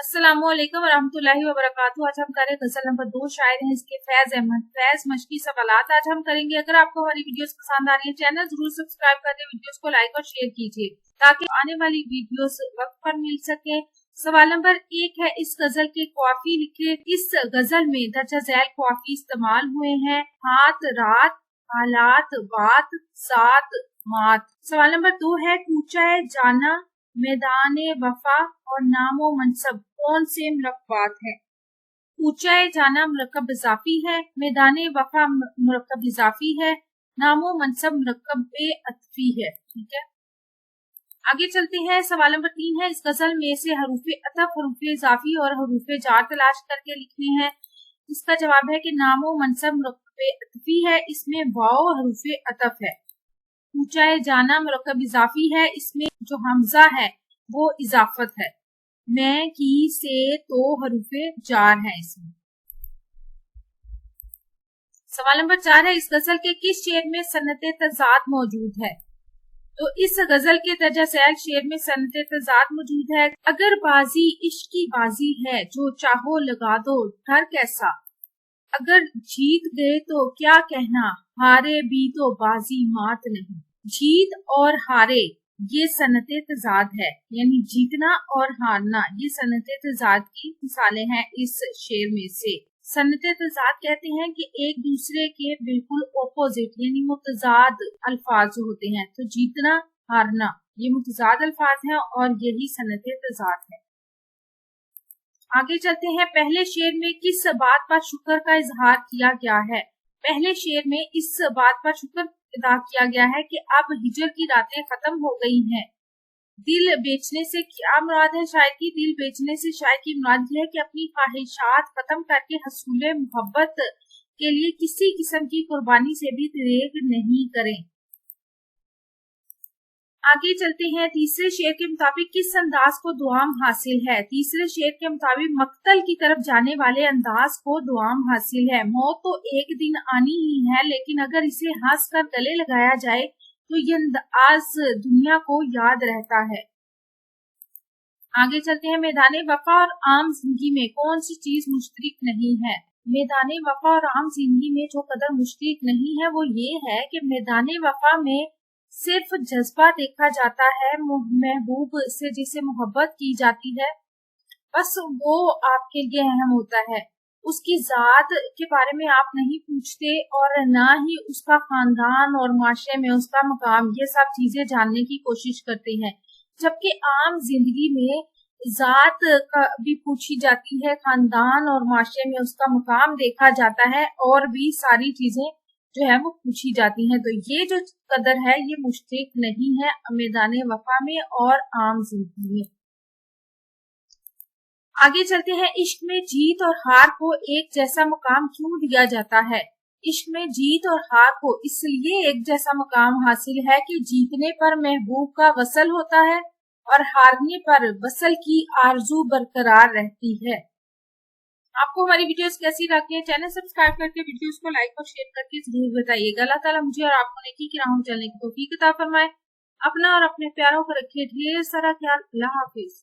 अस्सलामुअलैकुम वरहमतुल्लाहि वबरकातुहू। आज हम करें गजल नंबर 2। शायर हैं इसके फैज अहमद। फैज मशकी सवालात आज हम करेंगे। अगर आपको हमारी वीडियोस पसंद आ रही है, चैनल जरूर सब्सक्राइब कर दें, वीडियोस को लाइक और शेयर कीजिए ताकि आने वाली वीडियोस वक्त पर मिल सके। सवाल नंबर 1 है, इस गजल के काफी लिखे। इस गजल में दर्जा झैल काफी इस्तेमाल हुए हैं। हाथ, रात, हालात, बात, सात, मात। सवाल नंबर 2 है, पूछा है जाना, मैदाने वफा और नामो मनसब कौन से मुरक्कबात है। पूछा जाना मुरक्कब इजाफी है, मैदाने वफा मुरक्कब इजाफी है, नामो मनसब मुरक्कब अतफी है। ठीक है, आगे चलते हैं। सवाल नंबर 3 है, इस गजल में से हरूफे अतफ, हरूफे इजाफी और हरूफे जार तलाश करके लिखने हैं। इसका जवाब है कि नामो मनसब मुरक्कब अतफी है, इसमें वाओ हरूफे अतफ है। पूछा है जाना मुरक्कब इजाफी है, इसमें जो हमजा है वो इजाफत है। मैं, की, से, तो हरूफे जार है इसमें। सवाल नंबर 4 है, इस गजल के किस शेर में सन्नते तजाद मौजूद है। तो इस गजल के दर्जा झैल शेर में सन्नते तजाद मौजूद है। अगर बाजी इश्क की बाजी है, जो चाहो लगा दो डर कैसा। अगर जीत गए तो क्या कहना, हारे भी तो बाजी मात नहीं। जीत और हारे ये सनते तजाद है, यानी जीतना और हारना ये सनते तजाद की मिसालें हैं। इस शेर में से सनते तजाद कहते हैं कि एक दूसरे के बिल्कुल ऑपोजिट यानी मुतजाद अल्फाज जो होते हैं। तो जीतना, हारना ये मुतजाद अल्फाज हैं और यही सनते तजाद है। आगे चलते हैं। पहले शेर में किस बात पर शुक्र का इजहार किया गया है। पहले शेर में इस बात पर शुक्र अदा किया गया है कि अब हिजर की रातें खत्म हो गई हैं। दिल बेचने से क्या मुराद है शायर की। दिल बेचने से शायर की मुराद यह है कि अपनी ख्वाहिशात खत्म करके हसूल मोहब्बत के लिए किसी किस्म की कुर्बानी से भी दरेग नहीं करें। आगे चलते हैं। तीसरे शेर के मुताबिक किस अंदाज को दुआम हासिल है। तीसरे शेर के मुताबिक मक्तल की तरफ जाने वाले अंदाज को दुआम हासिल है। मौत तो एक दिन आनी ही है, लेकिन अगर इसे हंस कर गले लगाया जाए तो ये अंदाज दुनिया को याद रहता है। आगे चलते हैं। मैदाने वफा और आम जिंदगी में कौन सी चीज मुश्तरक नहीं है। मैदाने वफा और आम जिंदगी में जो कदर मुश्तरक नहीं है वो ये है कि मैदाने वफा में सिर्फ जज्बा देखा जाता है। महबूब से जिसे मोहब्बत की जाती है बस वो आपके लिए अहम होता है। उसकी जात के बारे में आप नहीं पूछते और ना ही उसका खानदान और माशरे में उसका मकाम, ये सब चीजें जानने की कोशिश करते हैं। जबकि आम जिंदगी में जात का भी पूछी जाती है, खानदान और माशरे में उसका मकाम देखा जाता है और भी सारी चीजें जो है वो पूछी जाती हैं। तो ये जो कदर है ये मुश्तरक नहीं है मैदाने वफा में और आम जिंदगी में। आगे चलते हैं। इश्क में जीत और हार को एक जैसा मुकाम क्यों दिया जाता है। इश्क में जीत और हार को इसलिए एक जैसा मुकाम हासिल है कि जीतने पर महबूब का वसल होता है और हारने पर वसल की आरजू बरकरार रहती है। आपको हमारी वीडियोस कैसी लगती है, चैनल सब्सक्राइब करके वीडियोस को लाइक और शेयर करके जरूर बताइएगा। अल्लाह ताला मुझे और आपको नेकी की राहों में चलने की तौफीक अता फरमाए। अपना और अपने प्यारों को रखिए ढेर सारा ख्याल। अल्लाह हाफिज।